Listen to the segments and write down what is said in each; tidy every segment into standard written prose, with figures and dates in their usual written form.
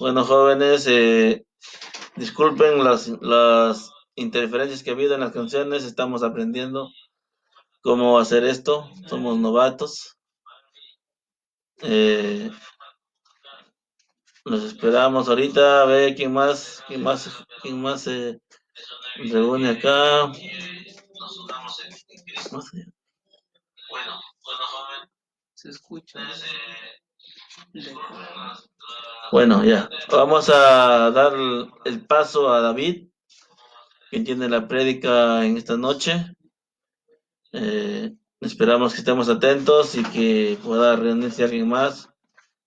Bueno, jóvenes, disculpen las interferencias que ha habido en las canciones. Estamos aprendiendo cómo hacer esto. Somos novatos. Eh, los esperamos ahorita. A ver quién más se reúne acá. Se escucha. Bueno, ya. Vamos a dar el paso a David, quien tiene la prédica en esta noche. Eh, Esperamos que estemos atentos y que pueda reunirse alguien más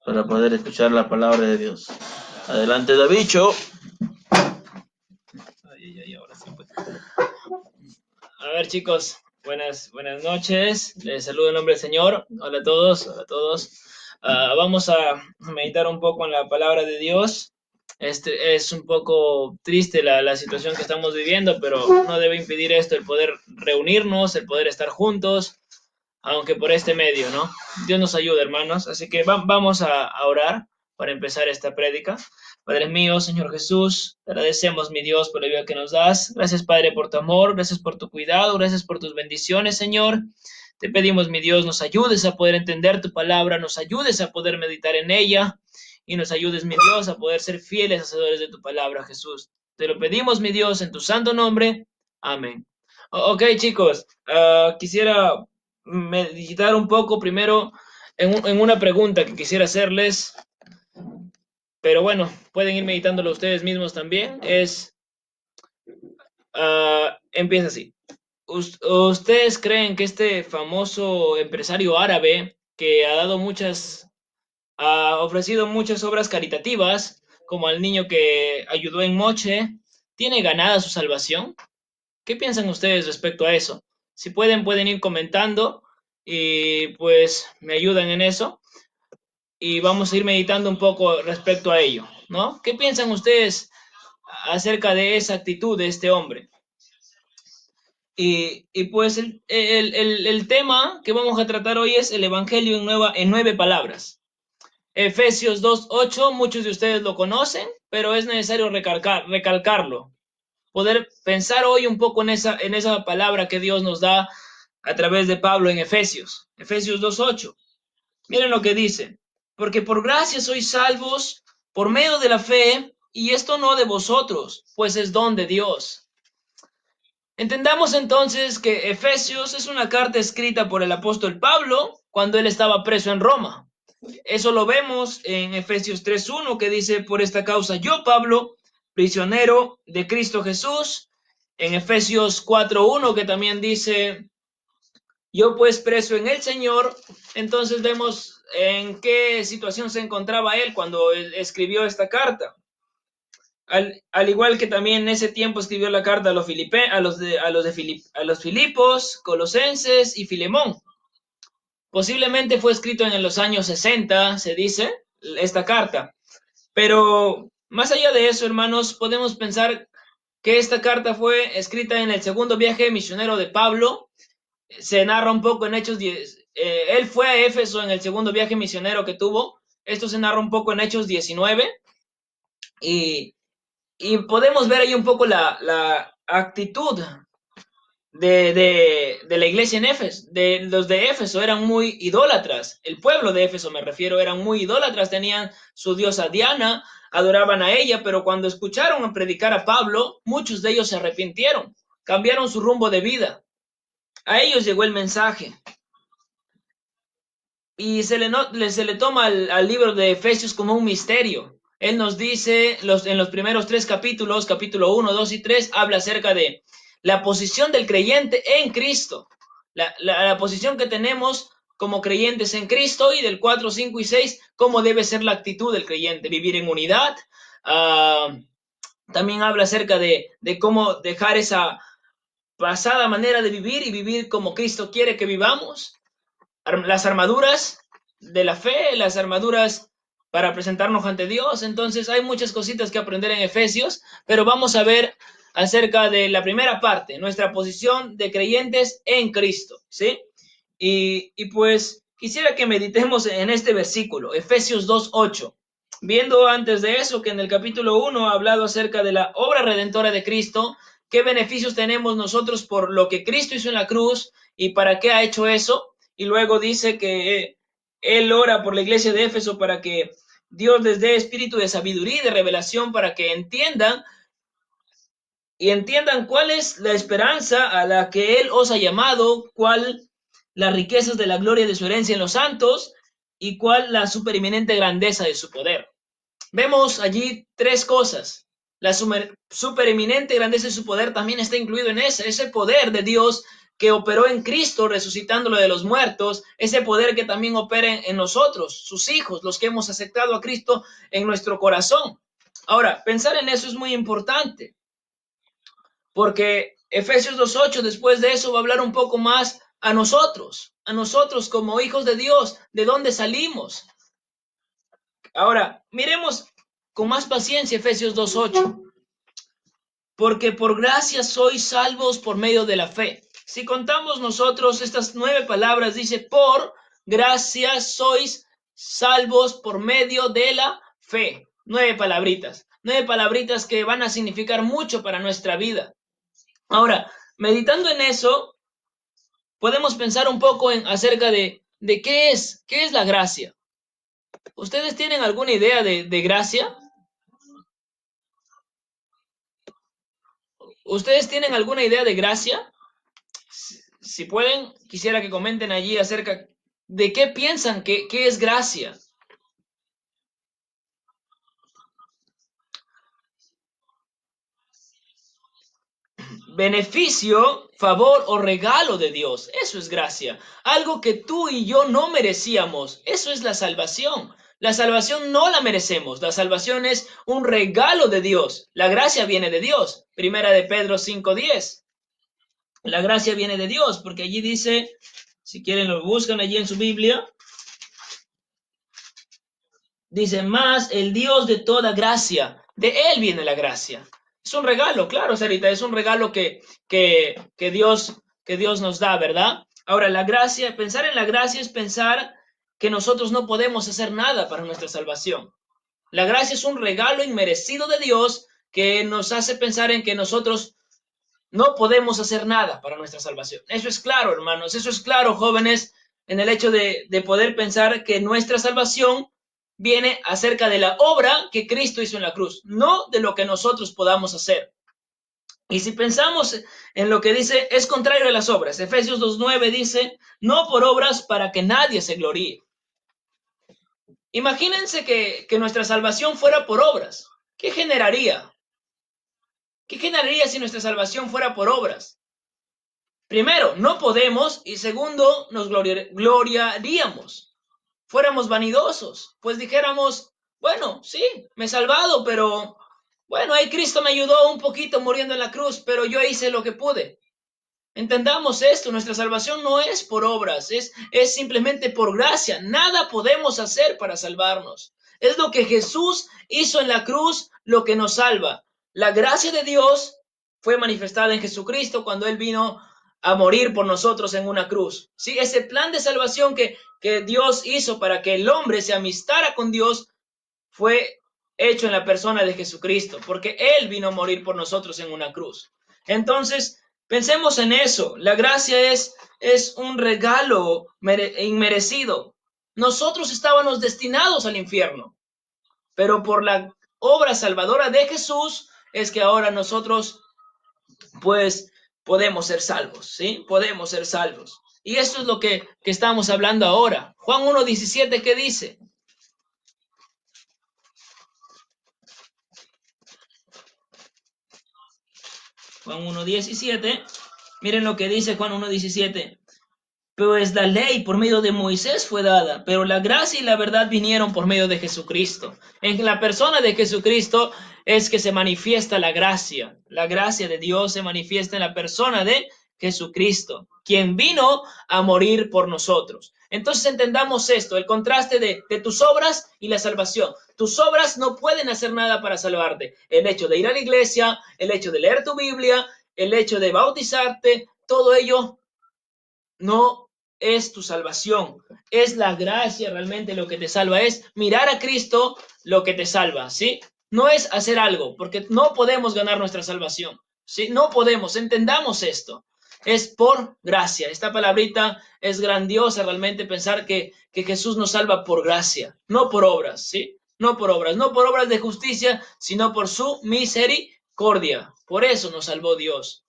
para poder escuchar la palabra de Dios. Adelante, Davicho. Ay, ay, ay, ahora sí, pues. A ver, chicos, buenas noches. Les saludo en nombre del Señor. Hola a todos, hola a todos. Vamos a meditar un poco en la palabra de Dios. Es un poco triste la situación que estamos viviendo, pero no debe impedir esto el poder reunirnos, el poder estar juntos, aunque por este medio, ¿no? Dios nos ayude, hermanos. Así que vamos a orar para empezar esta prédica. Padre mío, Señor Jesús, te agradecemos, mi Dios, por la vida que nos das. Gracias, Padre, por tu amor, gracias por tu cuidado, gracias por tus bendiciones, Señor. Te pedimos, mi Dios, nos ayudes a poder entender tu palabra, nos ayudes a poder meditar en ella y nos ayudes, mi Dios, a poder ser fieles hacedores de tu palabra, Jesús. Te lo pedimos, mi Dios, en tu santo nombre. Amén. Ok, chicos, quisiera meditar un poco primero en una pregunta que quisiera hacerles, pero bueno, pueden ir meditándolo ustedes mismos también. Empieza así. ¿Ustedes creen que este famoso empresario árabe que ha ofrecido muchas obras caritativas, como al niño que ayudó en Moche, tiene ganada su salvación? ¿Qué piensan ustedes respecto a eso? Si pueden ir comentando y pues me ayudan en eso y vamos a ir meditando un poco respecto a ello, ¿no? ¿Qué piensan ustedes acerca de esa actitud de este hombre? Y pues el tema que vamos a tratar hoy es el Evangelio en 9 palabras. Efesios 2:8, muchos de ustedes lo conocen, pero es necesario recalcarlo. Poder pensar hoy un poco en esa palabra que Dios nos da a través de Pablo en Efesios 2:8. Miren lo que dice, porque por gracia sois salvos por medio de la fe, y esto no de vosotros, pues es don de Dios. Entendamos entonces que Efesios es una carta escrita por el apóstol Pablo cuando él estaba preso en Roma. Eso lo vemos en Efesios 3:1, que dice, por esta causa yo, Pablo, prisionero de Cristo Jesús. En Efesios 4:1, que también dice, yo pues preso en el Señor. Entonces vemos en qué situación se encontraba él cuando él escribió esta carta. Al igual que también en ese tiempo escribió la carta a los Filipos, Colosenses y Filemón. Posiblemente fue escrito en los años 60, se dice, esta carta. Pero más allá de eso, hermanos, podemos pensar que esta carta fue escrita en el segundo viaje misionero de Pablo. Se narra un poco en Hechos 10. Él fue a Éfeso en el segundo viaje misionero que tuvo. Esto se narra un poco en Hechos 19. Y, y podemos ver ahí un poco la actitud de la iglesia en Éfeso. Los de Éfeso eran muy idólatras. El pueblo de Éfeso, me refiero, eran muy idólatras. Tenían su diosa Diana, adoraban a ella, pero cuando escucharon predicar a Pablo, muchos de ellos se arrepintieron, cambiaron su rumbo de vida. A ellos llegó el mensaje. Y se le toma al libro de Efesios como un misterio. Él nos dice en los primeros 3 capítulos, capítulo 1, 2 y 3, habla acerca de la posición del creyente en Cristo, la posición que tenemos como creyentes en Cristo, y del 4, 5 y 6, cómo debe ser la actitud del creyente, vivir en unidad. También habla acerca de cómo dejar esa pasada manera de vivir y vivir como Cristo quiere que vivamos. Las armaduras de la fe, las armaduras para presentarnos ante Dios. Entonces hay muchas cositas que aprender en Efesios, pero vamos a ver acerca de la primera parte, nuestra posición de creyentes en Cristo, ¿sí? Y pues quisiera que meditemos en este versículo, Efesios 2:8. viendo antes de eso que en el capítulo 1 ha hablado acerca de la obra redentora de Cristo, qué beneficios tenemos nosotros por lo que Cristo hizo en la cruz y para qué ha hecho eso. Y luego dice que él ora por la iglesia de Éfeso para que Dios les dé espíritu de sabiduría y de revelación para que entiendan cuál es la esperanza a la que Él os ha llamado, cuál las riquezas de la gloria de su herencia en los santos y cuál la supereminente grandeza de su poder. Vemos allí tres cosas. La supereminente grandeza de su poder también está incluido en ese poder de Dios que operó en Cristo resucitándolo de los muertos, ese poder que también opera en nosotros, sus hijos, los que hemos aceptado a Cristo en nuestro corazón. Ahora, pensar en eso es muy importante, porque Efesios 2.8 después de eso va a hablar un poco más a nosotros como hijos de Dios, de dónde salimos. Ahora, miremos con más paciencia Efesios 2.8. Porque por gracia sois salvos por medio de la fe. Si contamos nosotros estas 9 palabras, dice, por gracia sois salvos por medio de la fe. 9 palabritas. 9 palabritas que van a significar mucho para nuestra vida. Ahora, meditando en eso, podemos pensar un poco acerca de qué es la gracia. ¿Ustedes tienen alguna idea de gracia? ¿Ustedes tienen alguna idea de gracia? Si pueden, quisiera que comenten allí acerca de qué piensan que es gracia. Beneficio, favor o regalo de Dios. Eso es gracia. Algo que tú y yo no merecíamos. Eso es la salvación. La salvación no la merecemos. La salvación es un regalo de Dios. La gracia viene de Dios. Primera de Pedro 5:10. La gracia viene de Dios, porque allí dice, si quieren lo buscan allí en su Biblia, dice, más el Dios de toda gracia, de Él viene la gracia. Es un regalo, claro, Sarita, es un regalo que Dios nos da, ¿verdad? Ahora, la gracia, pensar en la gracia es pensar que nosotros no podemos hacer nada para nuestra salvación. La gracia es un regalo inmerecido de Dios que nos hace pensar en que nosotros no podemos hacer nada para nuestra salvación. Eso es claro, hermanos, eso es claro, jóvenes, en el hecho de poder pensar que nuestra salvación viene acerca de la obra que Cristo hizo en la cruz, no de lo que nosotros podamos hacer. Y si pensamos en lo que dice, es contrario a las obras. Efesios 2:9 dice, no por obras para que nadie se gloríe. Imagínense que nuestra salvación fuera por obras. ¿Qué generaría? ¿Qué generaría si nuestra salvación fuera por obras? Primero, no podemos, y segundo, nos gloriaríamos. Fuéramos vanidosos, pues dijéramos, bueno, sí, me he salvado, pero bueno, ahí Cristo me ayudó un poquito muriendo en la cruz, pero yo hice lo que pude. Entendamos esto, nuestra salvación no es por obras, es simplemente por gracia. Nada podemos hacer para salvarnos. Es lo que Jesús hizo en la cruz lo que nos salva. La gracia de Dios fue manifestada en Jesucristo cuando Él vino a morir por nosotros en una cruz. ¿Sí? Ese plan de salvación que Dios hizo para que el hombre se amistara con Dios fue hecho en la persona de Jesucristo, porque Él vino a morir por nosotros en una cruz. Entonces, pensemos en eso. La gracia es un regalo inmerecido. Nosotros estábamos destinados al infierno, pero por la obra salvadora de Jesús es que ahora nosotros, pues, podemos ser salvos, ¿sí? Podemos ser salvos. Y esto es lo que estamos hablando ahora. Juan 1:17, ¿qué dice? Juan 1:17. Miren lo que dice Juan 1:17. Pues la ley por medio de Moisés fue dada, pero la gracia y la verdad vinieron por medio de Jesucristo. En la persona de Jesucristo es que se manifiesta la gracia. La gracia de Dios se manifiesta en la persona de Jesucristo, quien vino a morir por nosotros. Entonces entendamos esto, el contraste de tus obras y la salvación. Tus obras no pueden hacer nada para salvarte. El hecho de ir a la iglesia, el hecho de leer tu Biblia, el hecho de bautizarte, todo ello no es tu salvación. Es la gracia realmente lo que te salva. Es mirar a Cristo lo que te salva, ¿sí? No es hacer algo, porque no podemos ganar nuestra salvación, ¿sí? No podemos, entendamos esto. Es por gracia. Esta palabrita es grandiosa realmente pensar que Jesús nos salva por gracia, no por obras, ¿sí? No por obras de justicia, sino por su misericordia. Por eso nos salvó Dios.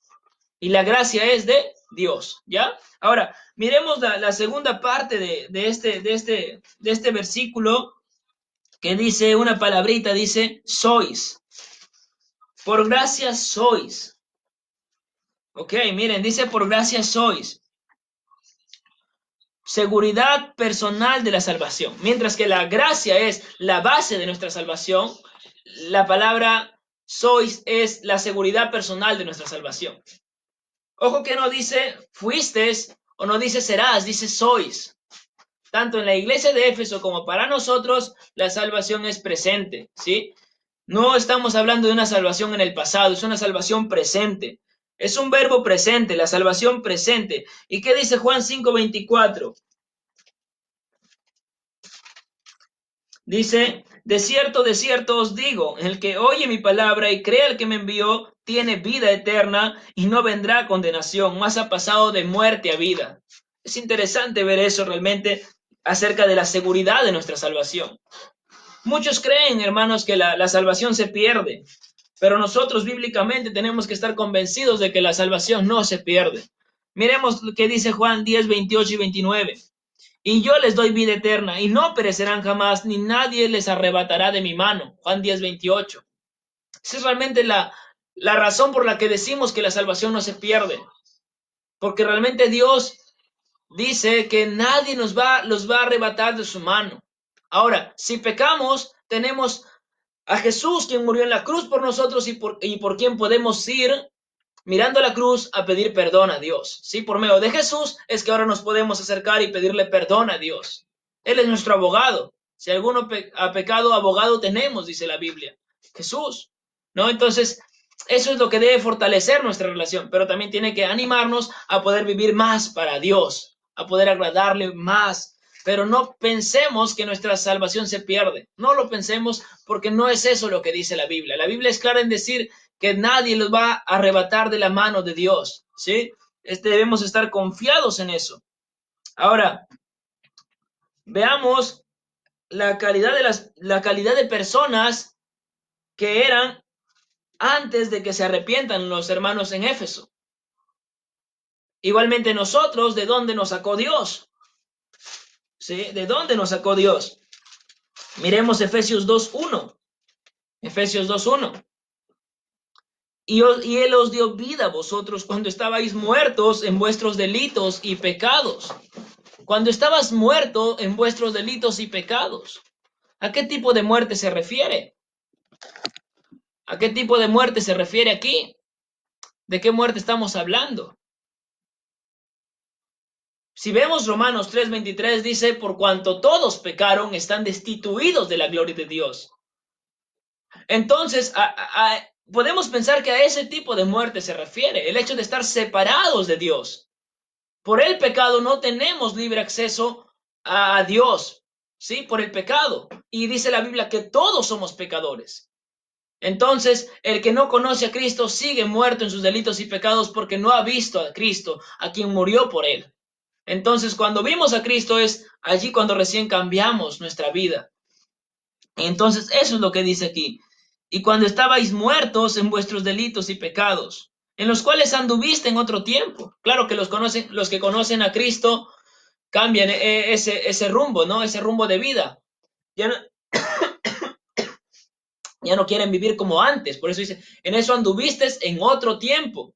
Y la gracia es de Dios, ¿ya? Ahora, miremos la segunda parte de este versículo que dice una palabrita, dice sois. Por gracia sois. Ok, miren, dice por gracia sois. Seguridad personal de la salvación. Mientras que la gracia es la base de nuestra salvación, la palabra sois es la seguridad personal de nuestra salvación. Ojo que no dice fuistes o no dice serás, dice sois. Tanto en la iglesia de Éfeso como para nosotros, la salvación es presente, ¿sí? No estamos hablando de una salvación en el pasado, es una salvación presente. Es un verbo presente, la salvación presente. ¿Y qué dice Juan 5:24? Dice, de cierto os digo, el que oye mi palabra y cree al que me envió, tiene vida eterna y no vendrá a condenación, más ha pasado de muerte a vida. Es interesante ver eso realmente acerca de la seguridad de nuestra salvación. Muchos creen, hermanos, que la salvación se pierde, pero nosotros bíblicamente tenemos que estar convencidos de que la salvación no se pierde. Miremos lo que dice Juan 10, 28 y 29. Y yo les doy vida eterna, y no perecerán jamás, ni nadie les arrebatará de mi mano. Juan 10, 28. Esa es realmente la razón por la que decimos que la salvación no se pierde. Porque realmente Dios dice que nadie los va a arrebatar de su mano. Ahora, si pecamos, tenemos a Jesús, quien murió en la cruz por nosotros y por quien podemos ir mirando la cruz a pedir perdón a Dios. Sí, por medio de Jesús es que ahora nos podemos acercar y pedirle perdón a Dios. Él es nuestro abogado. Si alguno ha pecado, abogado tenemos, dice la Biblia. Jesús, ¿no? Entonces, eso es lo que debe fortalecer nuestra relación, pero también tiene que animarnos a poder vivir más para Dios, a poder agradarle más. Pero no pensemos que nuestra salvación se pierde. No lo pensemos porque no es eso lo que dice la Biblia. La Biblia es clara en decir que nadie los va a arrebatar de la mano de Dios, ¿sí? Debemos estar confiados en eso. Ahora, veamos la calidad de personas que eran antes de que se arrepientan los hermanos en Éfeso. Igualmente nosotros, ¿de dónde nos sacó Dios? ¿Sí? ¿De dónde nos sacó Dios? Miremos Efesios 2:1. Efesios 2:1. Y Él os dio vida a vosotros cuando estabais muertos en vuestros delitos y pecados. Cuando estabas muerto en vuestros delitos y pecados. ¿A qué tipo de muerte se refiere? ¿A qué tipo de muerte se refiere aquí? ¿De qué muerte estamos hablando? Si vemos Romanos 3:23 dice, por cuanto todos pecaron, están destituidos de la gloria de Dios. Entonces, podemos pensar que a ese tipo de muerte se refiere, el hecho de estar separados de Dios. Por el pecado no tenemos libre acceso a Dios, ¿sí? Por el pecado. Y dice la Biblia que todos somos pecadores. Entonces, el que no conoce a Cristo sigue muerto en sus delitos y pecados porque no ha visto a Cristo, a quien murió por él. Entonces, cuando vimos a Cristo es allí cuando recién cambiamos nuestra vida. Entonces, eso es lo que dice aquí. Y cuando estabais muertos en vuestros delitos y pecados, en los cuales anduviste en otro tiempo. Claro que los que conocen a Cristo cambian ese rumbo, ¿no? Ese rumbo de vida. Ya no quieren vivir como antes. Por eso dice, en eso anduviste en otro tiempo.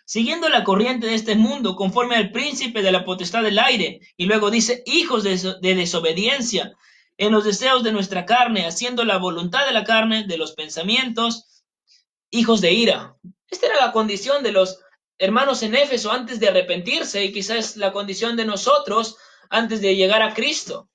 Siguiendo la corriente de este mundo, conforme al príncipe de la potestad del aire. Y luego dice, hijos de desobediencia, en los deseos de nuestra carne, haciendo la voluntad de la carne, de los pensamientos, hijos de ira. Esta era la condición de los hermanos en Éfeso antes de arrepentirse y quizás la condición de nosotros antes de llegar a Cristo.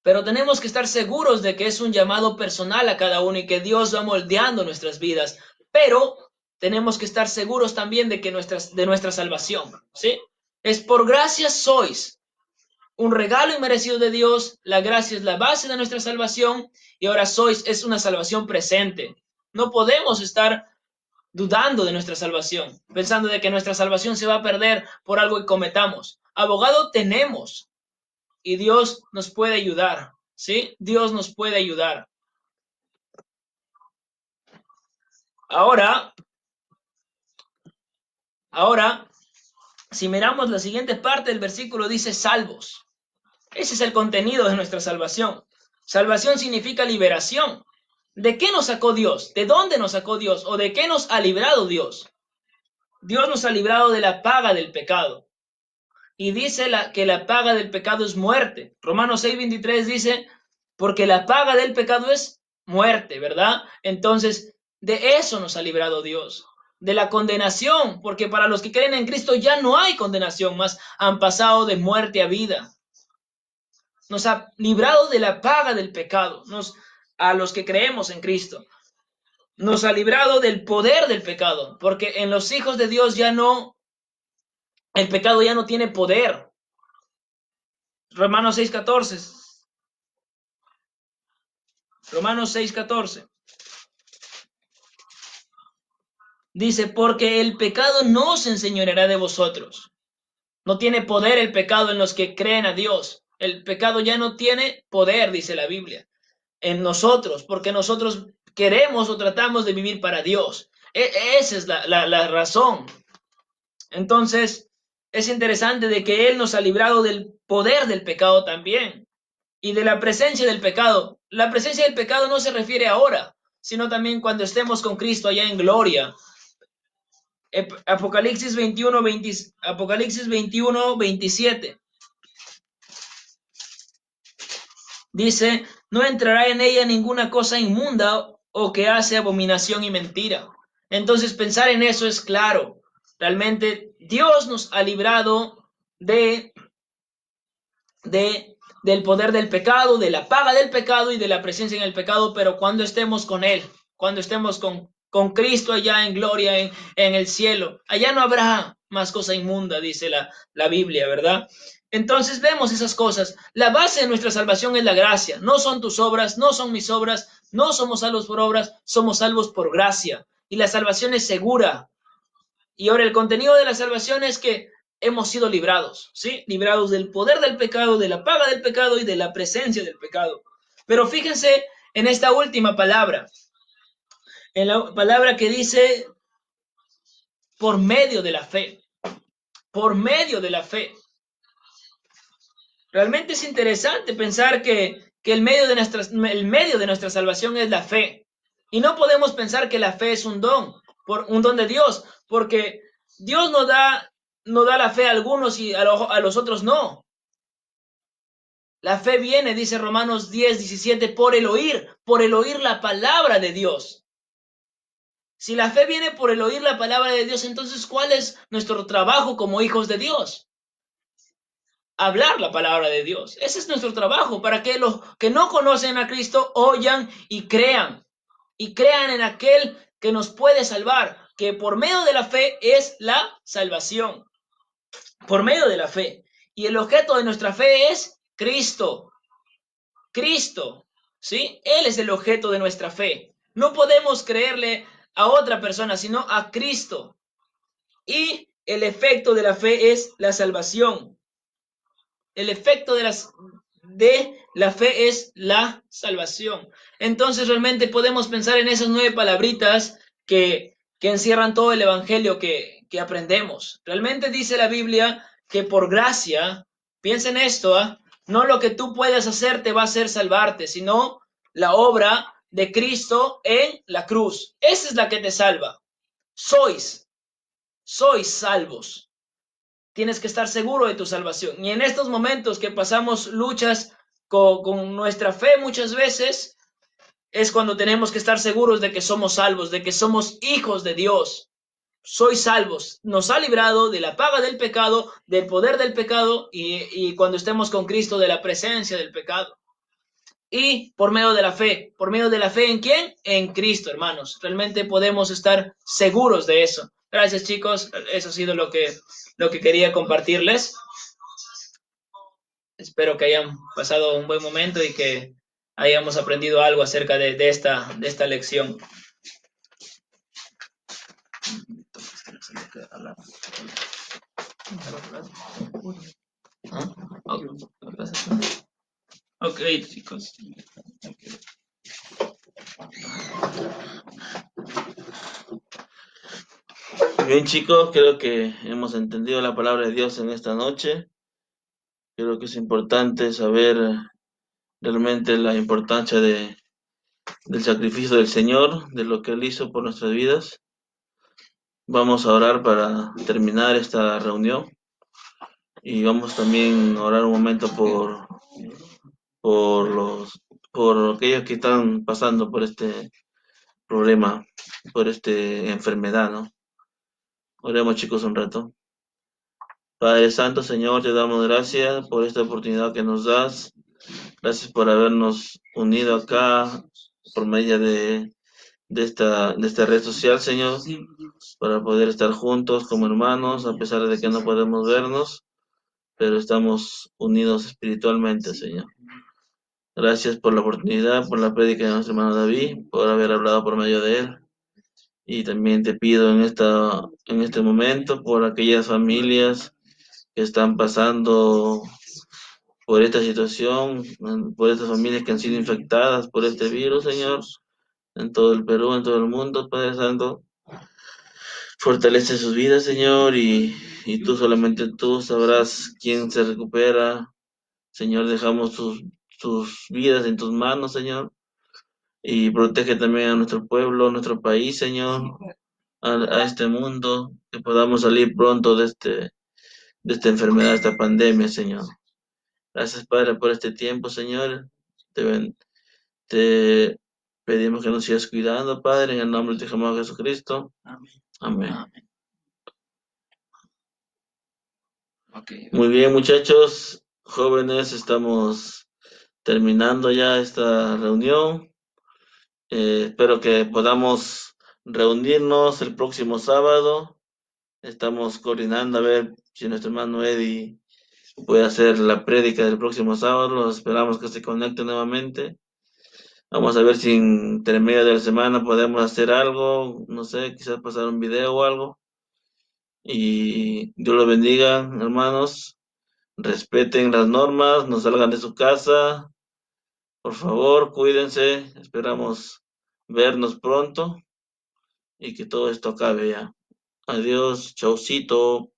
Pero tenemos que estar seguros de que es un llamado personal a cada uno y que Dios va moldeando nuestras vidas. Pero tenemos que estar seguros también de nuestra salvación, ¿sí? Es por gracia sois. Un regalo inmerecido de Dios. La gracia es la base de nuestra salvación. Y ahora sois es una salvación presente. No podemos estar dudando de nuestra salvación, pensando de que nuestra salvación se va a perder por algo que cometamos. Abogado tenemos y Dios nos puede ayudar, ¿sí? Dios nos puede ayudar. Ahora, si miramos la siguiente parte del versículo, dice salvos. Ese es el contenido de nuestra salvación. Salvación significa liberación. ¿De qué nos sacó Dios? ¿De dónde nos sacó Dios? ¿O de qué nos ha librado Dios? Dios nos ha librado de la paga del pecado. Y dice que la paga del pecado es muerte. Romanos 6:23 dice, porque la paga del pecado es muerte, ¿verdad? Entonces, de eso nos ha librado Dios. De la condenación, porque para los que creen en Cristo ya no hay condenación, más han pasado de muerte a vida. Nos ha librado de la paga del pecado, a los que creemos en Cristo. Nos ha librado del poder del pecado, porque en los hijos de Dios el pecado ya no tiene poder. Romanos 6:14. Romanos 6:14. Dice, porque el pecado no se enseñoreará de vosotros. No tiene poder el pecado en los que creen a Dios. El pecado ya no tiene poder, dice la Biblia, en nosotros, porque nosotros queremos o tratamos de vivir para Dios. Esa es la razón. Entonces, es interesante de que Él nos ha librado del poder del pecado también y de la presencia del pecado. La presencia del pecado no se refiere ahora, sino también cuando estemos con Cristo allá en gloria. Apocalipsis 21:27 dice, no entrará en ella ninguna cosa inmunda o que hace abominación y mentira. Entonces pensar en eso es claro. Realmente Dios nos ha librado del poder del pecado, de la paga del pecado y de la presencia en el pecado, pero cuando estemos con Él, cuando estemos con Cristo allá en gloria, en el cielo, allá no habrá más cosa inmunda, dice la Biblia, ¿verdad? Entonces vemos esas cosas. La base de nuestra salvación es la gracia. No son tus obras, no son mis obras, no somos salvos por obras, somos salvos por gracia. Y la salvación es segura. Y ahora el contenido de la salvación es que hemos sido librados, ¿sí? Librados del poder del pecado, de la paga del pecado y de la presencia del pecado. Pero fíjense en esta última palabra, en la palabra que dice por medio de la fe, por medio de la fe. Realmente es interesante pensar que el medio de nuestra salvación es la fe. Y no podemos pensar que la fe es un don de Dios, porque Dios no da la fe a algunos y a los otros no. La fe viene, dice Romanos 10:17, por el oír la palabra de Dios. Si la fe viene por el oír la palabra de Dios, entonces ¿cuál es nuestro trabajo como hijos de Dios? Hablar la palabra de Dios. Ese es nuestro trabajo, para que los que no conocen a Cristo oyan y crean en aquel que nos puede salvar, que por medio de la fe es la salvación. Por medio de la fe. Y el objeto de nuestra fe es Cristo. Cristo, ¿sí? Él es el objeto de nuestra fe. No podemos creerle a otra persona, sino a Cristo. Y el efecto de la fe es la salvación. El efecto de la fe es la salvación. Entonces realmente podemos pensar en esas 9 palabritas que encierran todo el evangelio que aprendemos. Realmente dice la Biblia que por gracia, piensa en esto, no lo que tú puedas hacer te va a hacer salvarte, sino la obra de Cristo en la cruz. Esa es la que te salva. Sois salvos. Tienes que estar seguro de tu salvación. Y en estos momentos que pasamos luchas con nuestra fe muchas veces, es cuando tenemos que estar seguros de que somos salvos, de que somos hijos de Dios. Sois salvos. Nos ha librado de la paga del pecado, del poder del pecado y cuando estemos con Cristo de la presencia del pecado. Y por medio de la fe. ¿Por medio de la fe en quién? En Cristo, hermanos. Realmente podemos estar seguros de eso. Gracias, chicos. Eso ha sido lo que quería compartirles. Espero que hayan pasado un buen momento y que hayamos aprendido algo acerca de esta lección. ¿Ah? Ok, chicos. Bien, chicos, creo que hemos entendido la palabra de Dios en esta noche. Creo que es importante saber realmente la importancia del sacrificio del Señor, de lo que Él hizo por nuestras vidas. Vamos a orar para terminar esta reunión y vamos también a orar un momento por los, por aquellos que están pasando por este problema, por esta enfermedad, ¿no? Oremos, chicos, un rato. Padre Santo, Señor, te damos gracias por esta oportunidad que nos das. Gracias por habernos unido acá por medio de esta red social, Señor, para poder estar juntos como hermanos, a pesar de que no podemos vernos, pero estamos unidos espiritualmente, Señor. Gracias por la oportunidad, por la prédica de nuestro hermano David, por haber hablado por medio de él. Y también te pido en este momento por aquellas familias que están pasando por esta situación, por estas familias que han sido infectadas por este virus, Señor, en todo el Perú, en todo el mundo, Padre Santo. Fortalece sus vidas, Señor, y tú, solamente tú sabrás quién se recupera. Señor, dejamos sus vidas en tus manos, Señor, y protege también a nuestro pueblo, a nuestro país, Señor, a este mundo, que podamos salir pronto de esta enfermedad, de esta pandemia, Señor. Gracias, Padre, por este tiempo, Señor. Te pedimos que nos sigas cuidando, Padre, en el nombre de tu Hijo Jesucristo. Amén. Okay. Muy bien, muchachos, jóvenes, estamos terminando ya esta reunión. Espero que podamos reunirnos el próximo sábado. Estamos coordinando a ver si nuestro hermano Eddie puede hacer la prédica del próximo sábado. Los esperamos que se conecte nuevamente. Vamos a ver si en medio de la semana podemos hacer algo, no sé, quizás pasar un video o algo. Y Dios los bendiga, hermanos. Respeten las normas, no salgan de su casa. Por favor, cuídense. Esperamos vernos pronto y que todo esto acabe ya. Adiós, chaucito.